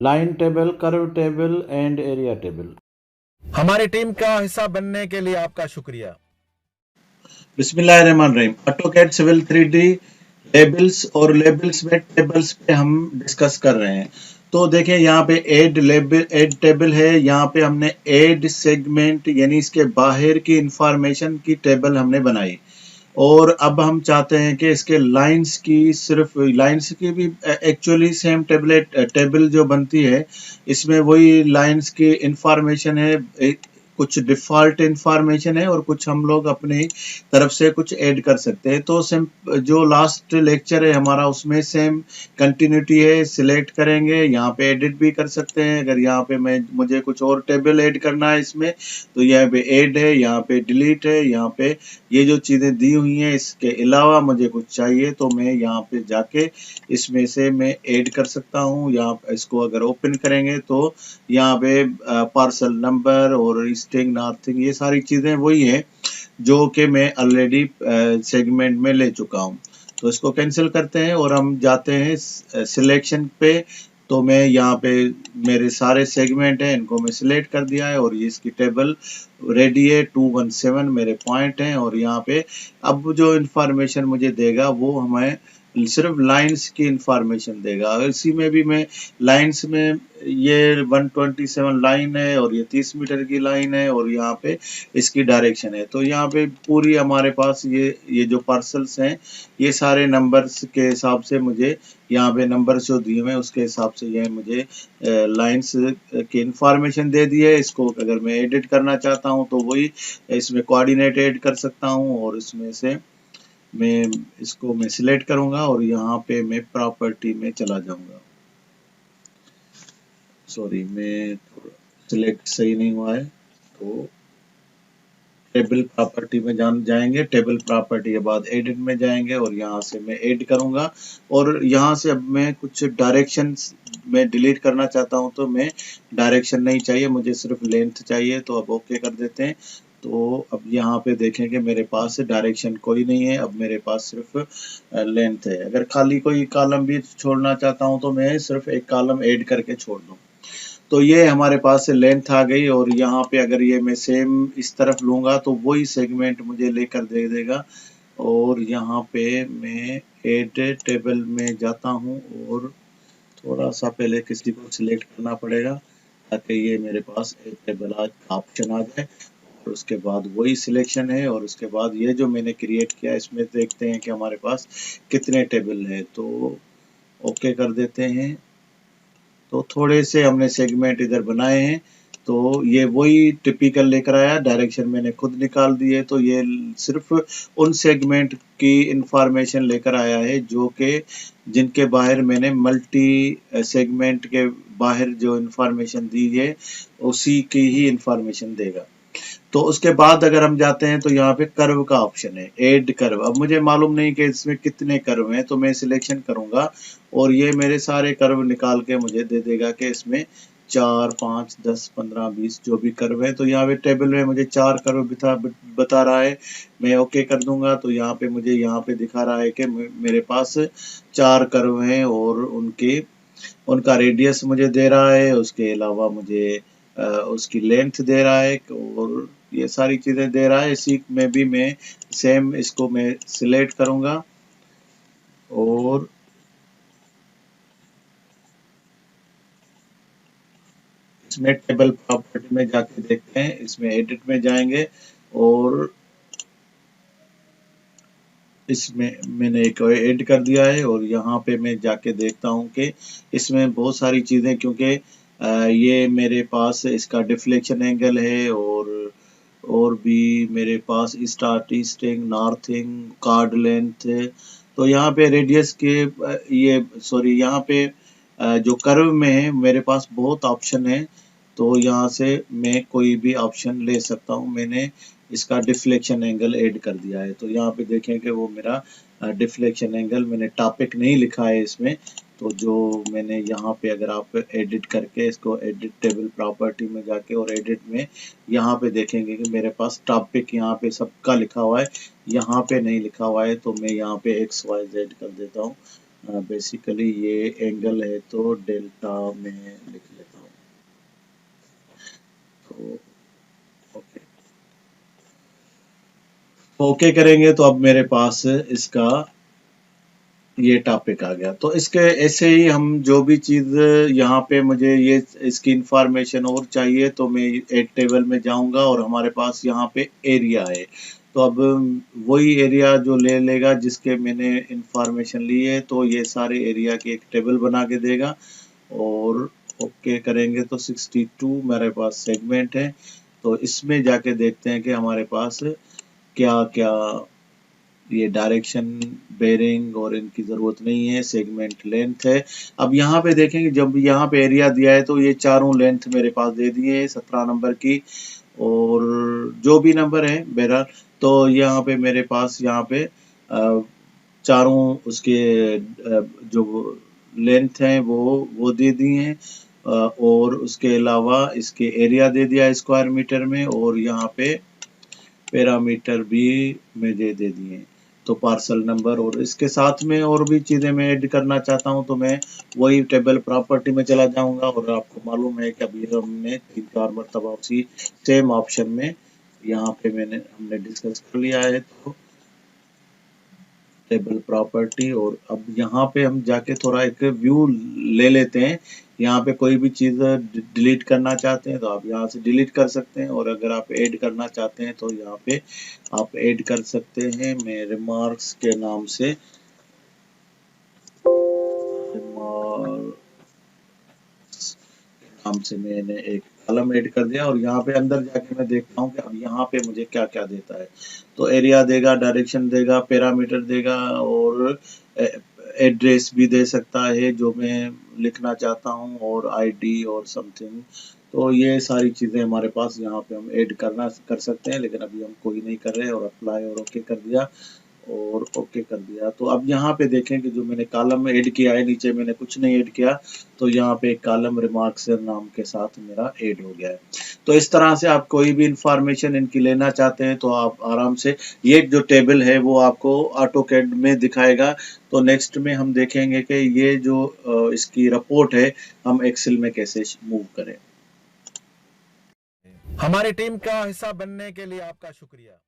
Line table, curve table and area table. हमारी team का हिस्सा बनने के लिए आपका शुक्रिया। बिस्मिल्लाहिर्रहमानिर्रहीम। ऑटोकैड सिविल 3D लेबल्स और लेबल्स में टेबल्स पे हम डिस्कस कर रहे हैं। तो देखें यहाँ पे ऐड लेबल, ऐड टेबल है। यहाँ पे हमने ऐड सेगमेंट यानी इसके बाहर की इंफॉर्मेशन की टेबल हमने बनाई और अब हम चाहते हैं कि इसके लाइंस की, सिर्फ लाइंस की भी एक्चुअली सेम टेबल जो बनती है इसमें वही लाइंस की इंफॉर्मेशन है। कुछ डिफ़ॉल्ट इंफॉर्मेशन है और कुछ हम लोग अपनी तरफ से कुछ ऐड कर सकते हैं। तो जो लास्ट लेक्चर है हमारा उसमें सेम कंटिन्यूटी है। सिलेक्ट करेंगे, यहाँ पे एडिट भी कर सकते हैं। अगर यहाँ पे मुझे कुछ और टेबल ऐड करना है इसमें, तो यहाँ पे ऐड है, यहाँ पे डिलीट है, यहाँ पे ये जो चीज़ें दी हुई हैं इसके अलावा मुझे कुछ चाहिए तो मैं यहाँ पे जाके इसमें से मैं ऐड कर सकता हूँ। यहाँ इसको अगर ओपन करेंगे तो यहाँ पे पार्सल नंबर और ईस्टिंग नॉर्थिंग ये सारी चीज़ें वही हैं जो कि मैं ऑलरेडी सेगमेंट में ले चुका हूँ। तो इसको कैंसिल करते हैं और हम जाते हैं सिलेक्शन पे। तो मैं यहाँ पे मेरे सारे सेगमेंट हैं इनको मैं सिलेक्ट कर दिया है और ये इसकी टेबल रेडी है। 217 मेरे पॉइंट हैं और यहाँ पे अब जो इंफॉर्मेशन मुझे देगा वो हमें सिर्फ लाइंस की इंफॉर्मेशन देगा। इसी में भी मैं लाइंस में ये 127 लाइन है और ये 30 मीटर की लाइन है और यहाँ पे इसकी डायरेक्शन है। तो यहाँ पे पूरी हमारे पास ये जो पार्सल्स हैं ये सारे नंबर्स के हिसाब से मुझे यहाँ पे नंबर्स जो दिए हुए हैं उसके हिसाब से ये मुझे लाइंस की इंफॉर्मेशन दे दी है। इसको अगर मैं एडिट करना चाहता हूँ तो वही इसमें कोऑर्डिनेट ऐड कर सकता हूँ और इसमें से मैं इसको मैं सिलेक्ट करूंगा और यहाँ पे मैं प्रॉपर्टी में चला जाऊंगा। सॉरी, मैं सिलेक्ट सही नहीं हुआ है। तो टेबल प्रॉपर्टी में जाएंगे। टेबल प्रॉपर्टी के बाद एडिट में जाएंगे और यहाँ से मैं ऐड करूंगा और यहाँ से अब मैं कुछ डायरेक्शन में डिलीट करना चाहता हूँ तो मैं डायरेक्शन नहीं चाहिए, मुझे सिर्फ लेंथ चाहिए। तो अब ओके कर देते हैं। तो अब यहाँ पे देखेंगे मेरे पास डायरेक्शन कोई नहीं है, अब मेरे पास सिर्फ लेंथ है। अगर खाली कोई कॉलम भी छोड़ना चाहता हूँ तो मैं सिर्फ एक कॉलम ऐड करके छोड़ दूँ। तो ये हमारे पास से लेंथ आ गई और यहाँ पे अगर ये मैं सेम इस तरफ लूँगा तो वही सेगमेंट मुझे लेकर दे देगा। और यहाँ पे मैं ऐड टेबल में जाता हूँ और थोड़ा सा पहले किसी को सिलेक्ट करना पड़ेगा ताकि ये मेरे पास एक टेबल का ऑप्शन आ जाए और उसके बाद वही सिलेक्शन है और उसके बाद ये जो मैंने क्रिएट किया इसमें देखते हैं कि हमारे पास कितने टेबल है। तो ओके कर देते हैं। तो थोड़े से हमने सेगमेंट इधर बनाए हैं तो ये वही टिपिकल लेकर आया। डायरेक्शन मैंने खुद निकाल दी है तो ये सिर्फ उन सेगमेंट की इंफॉर्मेशन लेकर आया है जो कि जिनके बाहर मैंने मल्टी सेगमेंट के बाहर जो इंफॉर्मेशन दी है उसी की ही इंफॉर्मेशन देगा। तो उसके बाद अगर हम जाते हैं तो यहाँ पे कर्व का ऑप्शन है, ऐड कर्व। अब मुझे मालूम नहीं कि इसमें कितने कर्व हैं तो मैं सिलेक्शन करूंगा और ये मेरे सारे कर्व निकाल के मुझे दे देगा कि इसमें 4, 5, 10, 15, 20 जो भी कर्व है। तो यहाँ पे टेबल में मुझे 4 कर्व बता रहा है। मैं ओके कर दूंगा तो यहाँ पे मुझे यहाँ पे दिखा रहा है कि मेरे पास 4 कर्व हैं और उनका रेडियस मुझे दे रहा है। उसके अलावा मुझे उसकी लेंथ दे रहा है और ये सारी चीज़ें दे रहा है। इसी में भी मैं सेम इसको मैं सिलेक्ट करूंगा और इसमें टेबल प्रॉपर्टी में जाके देखते हैं। इसमें एडिट में जाएंगे और इसमें मैंने एक ऐड कर दिया है और यहाँ पे मैं जाके देखता हूँ कि इसमें बहुत सारी चीज़ें, क्योंकि ये मेरे पास इसका डिफ्लेक्शन एंगल है और भी मेरे पास east easting northing card length है। तो यहाँ पे रेडियस के ये सॉरी यहाँ पे जो कर्व में है मेरे पास बहुत ऑप्शन है। तो यहाँ से मैं कोई भी ऑप्शन ले सकता हूँ। मैंने इसका डिफ्लेक्शन एंगल ऐड कर दिया है तो यहाँ पे देखें कि वो मेरा डिफ्लेक्शन एंगल, मैंने टॉपिक नहीं लिखा है इसमें। तो जो मैंने यहाँ पे अगर आप एडिट करके इसको एडिट टेबल प्रॉपर्टी में जाके और एडिट में यहाँ पे देखेंगे कि मेरे पास टॉपिक यहाँ पे सबका लिखा हुआ है, यहाँ पे नहीं लिखा हुआ है। तो मैं यहाँ पे XYZ कर देता हूँ बेसिकली ये एंगल है तो डेल्टा में लिख लेता हूँ। तो ओके करेंगे तो अब मेरे पास इसका ये टॉपिक आ गया। तो इसके ऐसे ही हम जो भी चीज़ यहाँ पे मुझे ये इसकी इंफॉर्मेशन और चाहिए तो मैं एक टेबल में जाऊंगा और हमारे पास यहाँ पे एरिया है। तो अब वही एरिया जो ले लेगा जिसके मैंने इंफॉर्मेशन ली है, तो ये सारे एरिया की एक टेबल बना के देगा और ओके करेंगे तो 62 मेरे पास सेगमेंट है। तो इसमें जाके देखते हैं कि हमारे पास क्या क्या ये डायरेक्शन, बेरिंग और इनकी ज़रूरत नहीं है, सेगमेंट लेंथ है। अब यहाँ पे देखेंगे जब यहाँ पे एरिया दिया है तो ये चारों लेंथ मेरे पास दे दिए हैं 17 नंबर की और जो भी नंबर है बहरहाल। तो यहाँ पे मेरे पास यहाँ पे चारों उसके जो लेंथ हैं वो दे दिए हैं और उसके अलावा इसके एरिया दे दिया स्क्वायर मीटर में और यहाँ पे पैरामीटर भी मुझे दे दिए। तो पार्सल नंबर और इसके साथ में और भी चीज़ें मैं ऐड करना चाहता हूँ तो मैं वही टेबल प्रॉपर्टी में चला जाऊंगा और आपको मालूम है कि अभी हमने 3-4 मरतबा उसी सेम ऑप्शन में यहाँ पे हमने डिस्कस कर लिया है। तो टेबल प्रॉपर्टी और अब यहाँ पे हम जाके थोड़ा एक व्यू ले लेते हैं। यहाँ पे कोई भी चीज़ डिलीट करना चाहते हैं तो आप यहाँ से डिलीट कर सकते हैं और अगर आप ऐड करना चाहते हैं तो यहाँ पे आप ऐड कर सकते हैं। मैं रिमार्क्स के नाम से मैंने एक कॉलम ऐड कर दिया और यहाँ पे अंदर जाके मैं देखता हूँ कि अब यहाँ पे मुझे क्या क्या देता है। तो एरिया देगा, डायरेक्शन देगा, पैरामीटर देगा और एड्रेस भी दे सकता है जो मैं लिखना चाहता हूँ और आईडी और समथिंग। तो ये सारी चीज़ें हमारे पास यहाँ पे हम ऐड कर सकते हैं, लेकिन अभी हम कोई नहीं कर रहे और अप्लाई और ओके कर दिया और ओके कर दिया। तो अब यहाँ पे देखें कि जो मैंने कॉलम में ऐड किया है, नीचे मैंने कुछ नहीं ऐड किया तो यहाँ पे एक कॉलम रिमार्क्स नाम के साथ मेरा ऐड हो गया है। तो इस तरह से आप कोई भी इंफॉर्मेशन इनकी लेना चाहते हैं तो आप आराम से, ये जो टेबल है वो आपको ऑटोकैड में दिखाएगा। तो नेक्स्ट में हम देखेंगे कि ये जो इसकी रिपोर्ट है हम एक्सेल में कैसे मूव करें। हमारी टीम का हिस्सा बनने के लिए आपका शुक्रिया।